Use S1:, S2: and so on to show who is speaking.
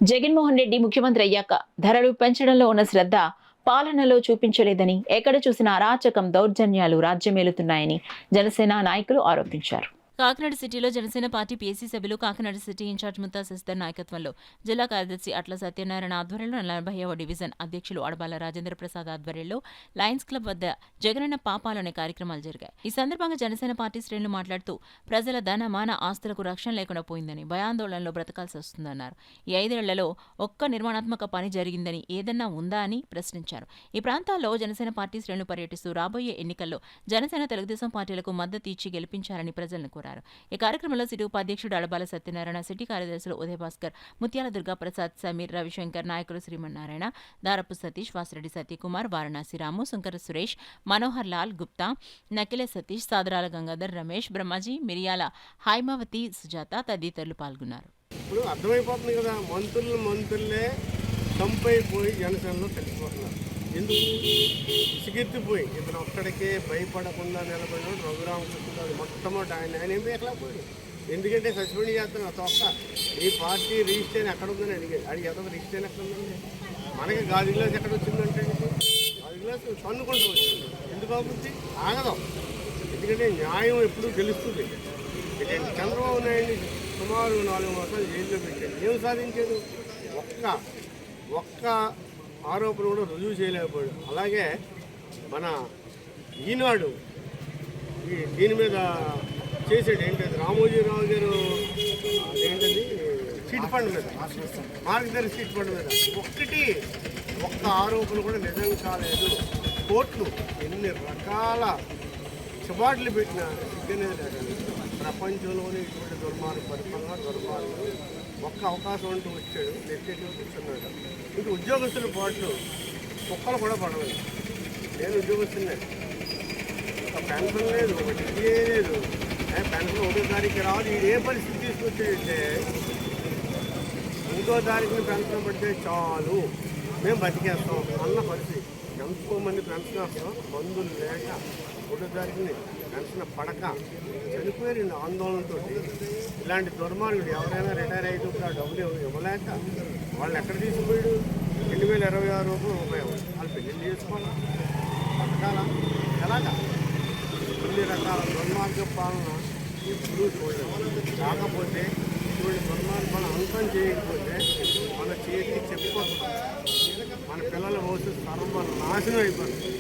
S1: జగన్మోహన్ రెడ్డి ముఖ్యమంత్రి అయ్యాక ధరలు పెంచడంలో ఉన్న శ్రద్ధ పాలనలో చూపించలేదని, ఎక్కడ చూసినా అరాచకం, దౌర్జన్యాలు రాజ్యమేలుతున్నాయని జనసేన నాయకులు ఆరోపించారు. కాకినాడ సిటీలో జనసేన పార్టీ పీఏసీ సభ్యులు, కాకినాడ సిటీ ఇన్ఛార్జ్ ముత్తా శశిధర్ నాయకత్వంలో, జిల్లా కార్యదర్శి అట్ల సత్యనారాయణ ఆధ్వర్యంలో 40వ డివిజన్ అధ్యక్షులు అడబాల రాజేంద్ర ప్రసాద్ ఆధ్వర్యంలో లయన్స్ క్లబ్ వద్ద జగనన్న పాపాలు అనే కార్యక్రమాలు జరిగాయి. ఈ సందర్భంగా జనసేన పార్టీ శ్రేణులు మాట్లాడుతూ ప్రజల ధన మాన ఆస్తులకు రక్షణ లేకుండా పోయిందని, భయాందోళనలో బ్రతకాల్సి వస్తుందన్నారు. ఈ 5 ఏళ్లలో ఒక్క నిర్మాణాత్మక పని జరిగిందని, ఏదన్నా ఉందా అని ప్రశ్నించారు. ఈ ప్రాంతాల్లో జనసేన పార్టీ శ్రేణులు పర్యటిస్తూ రాబోయే ఎన్నికల్లో జనసేన, తెలుగుదేశం పార్టీలకు మద్దతు ఇచ్చి గెలిపించాలని ప్రజలను కోరారు. ఈ కార్యక్రమంలో సిటీ ఉపాధ్యక్షుడు అడబాల సత్యనారాయణ, సిటీ కార్యదర్శులు ఉదయ భాస్కర్, ముత్యాల దుర్గా ప్రసాద్, సమీర్, రవిశంకర్, నాయకులు శ్రీమన్నారాయణ, దారపు సతీష్, వాసిరెడ్డి సత్యకుమార్, వారణాసి రాము, సుంకర సురేష్, మనోహర్ లాల్ గుప్తా, నకిలే సతీష్, సాదరాల గంగాధర్, రమేష్, బ్రహ్మాజీ, మిరియాల హైమావతి, సుజాత తదితరులు పాల్గొన్నారు.
S2: ఇప్పుడు అర్థమైపోతుంది కదా, మంత్రులే చంపైపోయి జనసేనలో కలిసిపోతున్నారు. ఎందుకు సిగెత్తిపోయి ఇతను ఒక్కడికే భయపడకుండా నిలబడిన రఘురామకృష్ణరాజు మొట్టమొదటి ఆయన ఏం వేయలేకపోయాడు. ఎందుకంటే సస్పెండ్ చేస్తున్నా తొక్క ఈ పార్టీ రిజిస్ట్రేషన్ ఎక్కడ ఉందని అడిగి ఎంత రిజిస్ట్రేషన్ ఎక్కడ ఉందండి, మనకి గాజు గ్లాస్ ఎక్కడ వచ్చిందంటే గాజు గ్లాస్ తన్నుకుంటూ వచ్చింది. ఎందుకు అవుతుంది ఆగదాం, ఎందుకంటే న్యాయం ఎప్పుడూ గెలుస్తుంది. చంద్రబాబు నాయుడిని సుమారు 4 మాసాలు జైల్లో పెట్టాడు. ఏం సాధించాడు? ఒక్క ఆరోపణ కూడా రుజువు చేయలేకపోయాడు. అలాగే మన ఈనాడు దీని మీద చేసాడు. ఏంటది, రామోజీరావు గారు ఏంటది చిట్ ఫండ్ మీద, మార్గదర్శి చిట్ ఫండ్ మీద ఒక్క ఆరోపణ కూడా నిజం కాలేదు. కోర్టులు ఎన్ని రకాల చబాట్లు పెట్టిన సిగ్గనేది లేదు. ప్రపంచంలోనే ఇటువంటి దుర్మార్గం ఒక్క అవకాశం అంటూ వచ్చాడు, నెట్టేటి కూర్చున్నాడు. ఇంక ఉద్యోగస్తుల పాటు కుక్కలు కూడా పడలేదు. నేను ఉద్యోగస్తున్నే, ఒక పెన్షన్ లేదు, ఒక డిగ్రీ లేదు, పెన్షన్ 1వ తారీఖు రాదు. ఇది ఏ పరిస్థితి తీసుకొచ్చాడంటే 3వ తారీఖున పెన్షన్ పడితే చాలు మేము బతికేస్తాం అన్న పరిస్థితి. ఎంతోమంది పెన్షన్ వస్తాం, మందులు లేక 1వ తారీఖుని పెన్షన్ పడక చనిపోయారు ఆందోళనతో. ఇలాంటి దుర్మార్గుడు ఎవరైనా రిటైర్ అయితే ఆ డబ్బులు ఇవ్వలేక వాళ్ళు ఎక్కడ తీసుకుపోయాడు? 2026 రూపాయలు వాళ్ళు పెళ్లి చేసుకోవాలా, బతకాలా, ఎలాగా? ఇన్ని రకాల దుర్మార్గ పాలన ఎప్పుడూ చూడలేదు. కాకపోతే ఇటువంటి దుర్మార్గ పాలన అంతం చేయకపోతే మన చేతికి చెప్పుకోవచ్చు, మన పిల్లల భవిష్యత్తు సర్వనాశనం అయిపోతుంది.